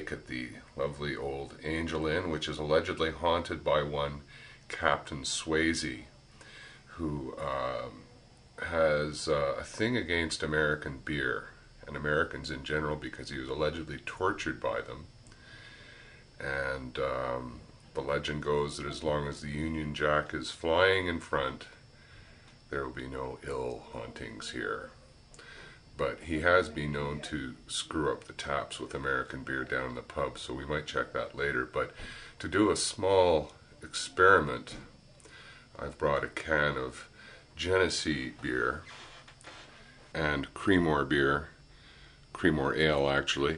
lake at the lovely old Angel Inn, which is allegedly haunted by one Captain Swayze, who has a thing against American beer and Americans in general because he was allegedly tortured by them. And the legend goes that as long as the Union Jack is flying in front, there will be no ill hauntings here. But he has been known to screw up the taps with American beer down in the pub, so we might check that later. But to do a small experiment, I've brought a can of Genesee beer and Creemore beer, Creemore ale actually,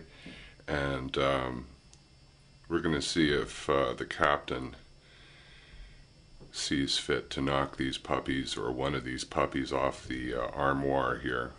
and we're going to see if the captain sees fit to knock these puppies, or one of these puppies, off the armoire here.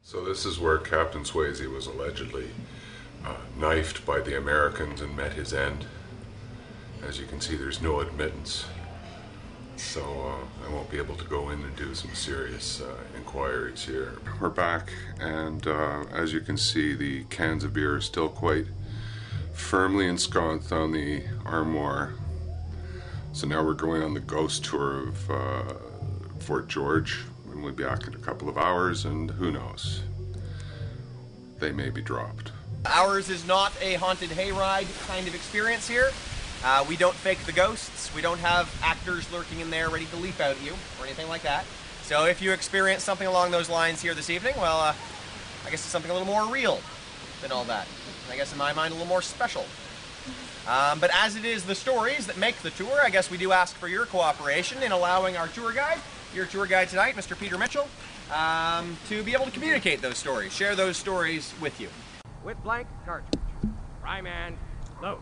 So this is where Captain Swayze was allegedly knifed by the Americans and met his end. As you can see, there's no admittance, so I won't be able to go in and do some serious inquiries here. We're back, and as you can see, the cans of beer are still quite firmly ensconced on the armoire. So now we're going on the ghost tour of Fort George, and we'll be back in a couple of hours, and who knows, they may be dropped. Ours is not a haunted hayride kind of experience here. We don't fake the ghosts. We don't have actors lurking in there ready to leap out at you or anything like that. So if you experience something along those lines here this evening, well, I guess it's something a little more real than all that. I guess in my mind a little more special. But as it is the stories that make the tour, I guess we do ask for your cooperation in allowing our tour guide, your tour guide tonight, Mr. Peter Mitchell, to be able to communicate those stories, share those stories with you. With blank cartridge. Prime and load.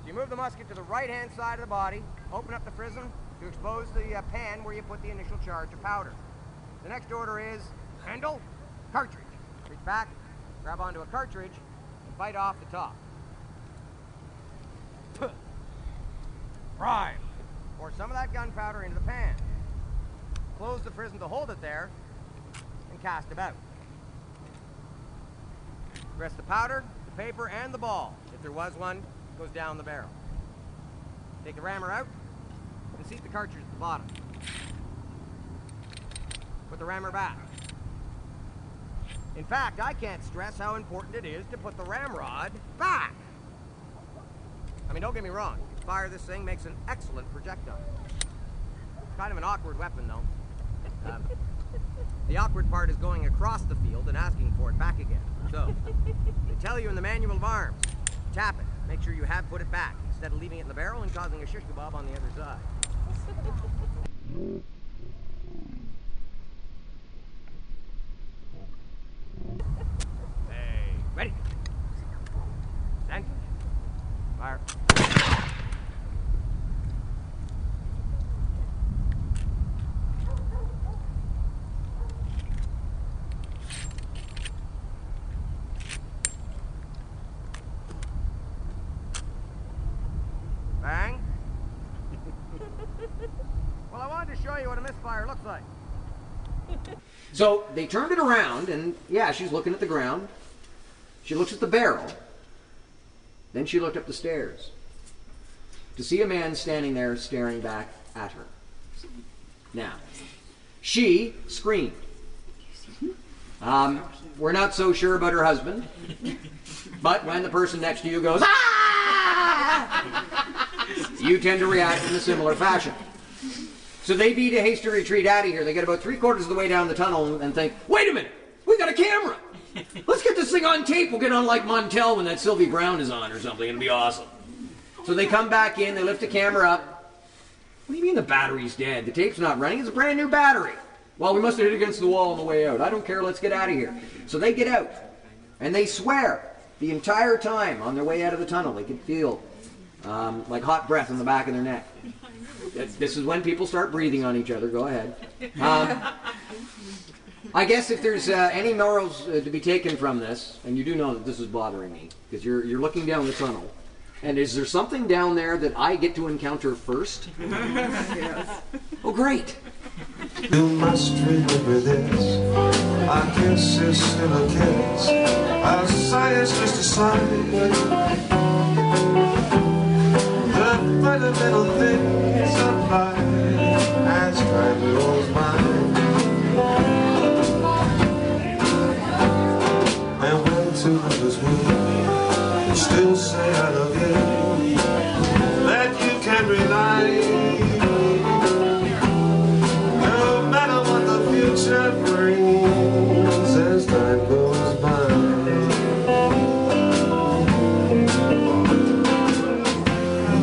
So you move the musket to the right-hand side of the body, open up the frism to expose the pan where you put the initial charge of powder. The next order is handle, cartridge. Reach back, grab onto a cartridge, and bite off the top. Prime. Pour some of that gunpowder into the pan. Close the frism to hold it there, and cast about. Press the powder, the paper, and the ball, if there was one, goes down the barrel. Take the rammer out, and seat the cartridge at the bottom. Put the rammer back. In fact, I can't stress how important it is to put the ramrod back. I mean, don't get me wrong, fire this thing makes an excellent projectile. It's kind of an awkward weapon, though. The awkward part is going across the field and asking for it back again. So, they tell you in the manual of arms, tap it, make sure you have put it back, instead of leaving it in the barrel and causing a shish kebab on the other side. Hey, ready? Stand. Fire. Bang. Well, I wanted to show you what a misfire looks like. So they turned it around, and yeah, she's looking at the ground. She looks at the barrel. Then she looked up the stairs to see a man standing there staring back at her. Now, she screamed. We're not so sure about her husband, but when the person next to you goes, "Ah!" you tend to react in a similar fashion. So they beat a hasty retreat out of here. They get about 3/4 of the way down the tunnel and think, wait a minute, we got a camera. Let's get this thing on tape. We'll get on like Montel when that Sylvie Brown is on or something. It'll be awesome. So they come back in, they lift the camera up. What do you mean the battery's dead? The tape's not running. It's a brand new battery. Well, we must have hit against the wall on the way out. I don't care. Let's get out of here. So they get out. And they swear the entire time on their way out of the tunnel. They could feel like hot breath in the back of their neck. This is when people start breathing on each other. Go ahead. I guess if there's any morals to be taken from this, and you do know that this is bothering me, because you're looking down the tunnel, and is there something down there that I get to encounter first? Yes. Oh, great. You must remember this. Our kiss is still a kiss. Our sigh is just a sigh. The fundamental things of life as time goes by. And when two lovers meet, still say I love you, that you can rely. No matter what the future brings as time goes by.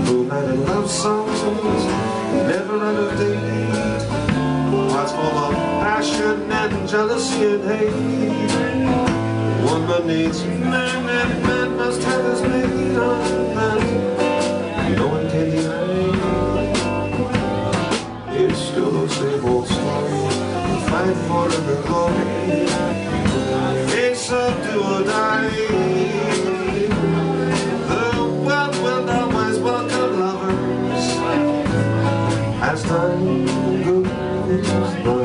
No matter love songs, never out of date. Hearts full of passion and jealousy and hate. Woman needs man and man must have his mate on man. No one can deny. It's still the same old story. Fight for the glory. It's a do or die. The world will always welcome lovers as time goes by.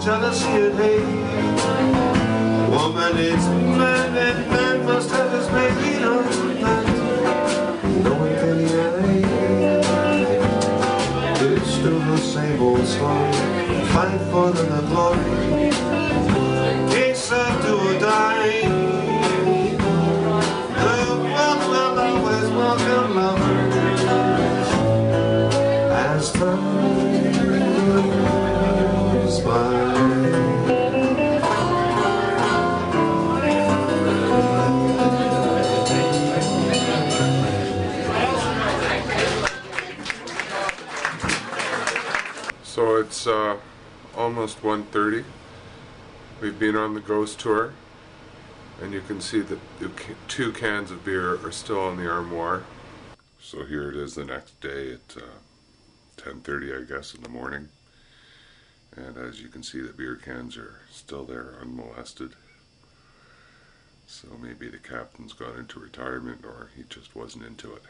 Jealousy and hate. Woman is man and man must have his mate on that. No one can deny. It's still the same old story. Fight for the glory. It's a do or die. The world will always welcome lovers as time goes by. So it's almost 1:30. We've been on the ghost tour, and you can see that the 2 cans of beer are still in the armoire. So here it is the next day at 10:30, I guess, in the morning. And as you can see, the beer cans are still there unmolested. So maybe the captain's gone into retirement, or he just wasn't into it.